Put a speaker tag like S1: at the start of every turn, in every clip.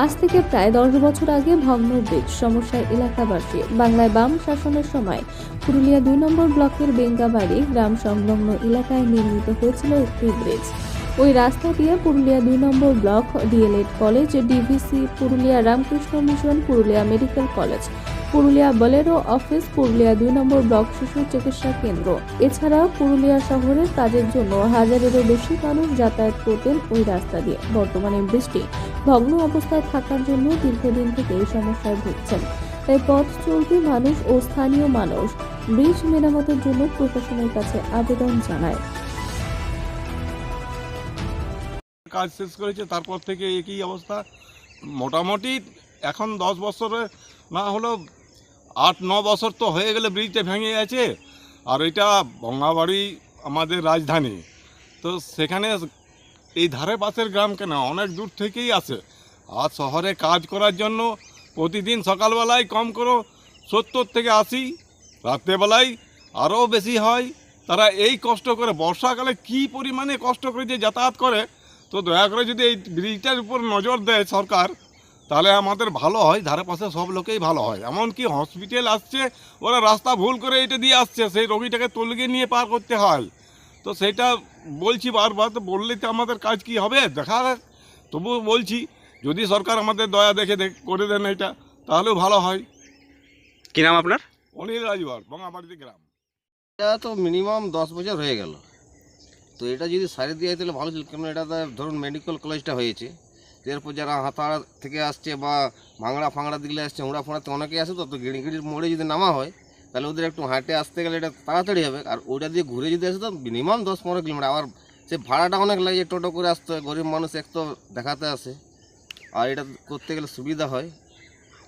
S1: আজ থেকে প্রায় 10 বছর আগে ভগ্ন ব্রিজ সমস্যায় এলাকাবাসী। বাংলায় বাম শাসনের সময় পুরুলিয়া 2 নম্বর ব্লকের বেঙ্গাবাড়ি গ্রাম সংলগ্ন এলাকায় নির্মিত হয়েছিল একটি ব্রিজ। ওই রাস্তা দিয়ে Purulia 2 number block, DElEd college, DVC, Purulia Ramakrishna Mission, Purulia medical college, Purulia Bolero office, Purulia 2 number block শিশু চিকিৎসা কেন্দ্র, এছাড়া পুরুলিয়া শহরের কাজের জন্য হাজারেরও বেশি মানুষ যাতায়াত করতেন ওই রাস্তা দিয়ে। বর্তমানে ব্রিজটি ভগ্ন অবস্থায় থাকার জন্য দীর্ঘদিন থেকে এই সমস্যায় ভুগছেন। তাই পথ চলতি মানুষ ও স্থানীয় মানুষ ব্রিজ মেরামতের জন্য প্রশাসনের কাছে আবেদন জানায়।
S2: কাজ শেষ করেছে, তারপর থেকে একই অবস্থা। মোটামুটি এখন 10 বছরে না হলেও 8-9 বছর তো হয়ে গেলে ব্রিজটা ভেঙে গেছে। আর এটা বঙ্গাবাড়ি আমাদের রাজধানী, তো সেখানে এই ধারে পাশের গ্রাম কেন অনেক দূর থেকেই আসে। আর শহরে কাজ করার জন্য প্রতিদিন সকালবেলায় কম করে 70 থেকে 80, রাত্রেবেলায় আরও বেশি হয়। তারা এই কষ্ট করে বর্ষাকালে কী পরিমাণে কষ্ট করে যে যাতায়াত করে, তো দয়া করে যদি এই ব্রিজটার উপর নজর দেয় সরকার, তাহলে আমাদের ভালো হয়, ধারে পাশে সব লোকেই ভালো হয়। এমনকি হসপিটাল আসছে, ওরা রাস্তা ভুল করে এটা দিয়ে আসছে, সেই রোগীটাকে তলগে নিয়ে পার করতে হয়। তো সেটা বলছি বারবার, তো বললে তো আমাদের কাজ কি হবে দেখা যাক। তবু বলছি যদি সরকার আমাদের দয়া দেখে করে দেন এটা, তাহলেও ভালো হয়।
S3: কি নাম আপনার?
S2: অনিল রাজবার, বঙ্গাবাড়িতে গ্রাম।
S4: এটা তো মিনিমাম 10 বছর হয়ে গেল। তো এটা যদি সারি দিয়ে তাহলে ভালো ছিল, কারণ এটা ধরুন মেডিকেল কলেজটা হয়েছে, এরপর যারা হাতাড়া থেকে আসছে বা ভাঙড়া ফাংড়া দিলে আসছে, হুঁড়া ফোঁড়াতে অনেকেই আসে। তো গিড়িগিড়ির মোড়ে যদি নামা হয় তাহলে ওদের একটু হাঁটে আসতে গেলে এটা তাড়াতাড়ি হবে। আর ওইটা দিয়ে ঘুরে যদি আসে তো মিনিমাম 10-15 কিলোমিটার। আবার সে ভাড়াটা অনেক লাগে, টোটো করে আসতে হয়, গরিব মানুষ এক তো দেখাতে আসে। আর এটা করতে গেলে সুবিধা হয়।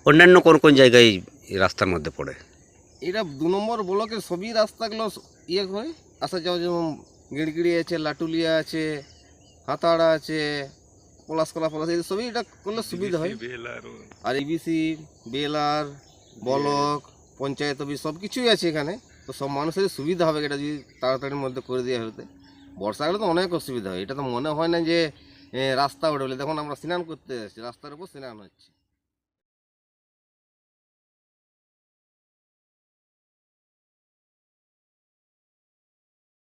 S3: অন্যান্য কোন কোন জায়গায় এই রাস্তার মধ্যে পড়ে?
S4: এটা 2 নম্বর ব্লকের সবই রাস্তাগুলো ইয়ে করে আসা যাওয়া, যেমন গিড়গিড়ি আছে, লাটুলিয়া আছে, হাতাড়া আছে, পলাশকলা এই সবই এটা করলে সুবিধা হয়। আর ইবিসি, বেলার, ব্লক, পঞ্চায়েত অফিস সব কিছুই আছে এখানে। তো সব মানুষের সুবিধা হবে এটা যদি তাড়াতাড়ির মধ্যে করে দেওয়া হতে। বর্ষাকালে তো অনেক অসুবিধা হয়, এটা তো মনে হয় না যে রাস্তা ওঠে বলে। দেখুন আমরা স্নান করতে যাচ্ছি, রাস্তার উপর স্নান হচ্ছে।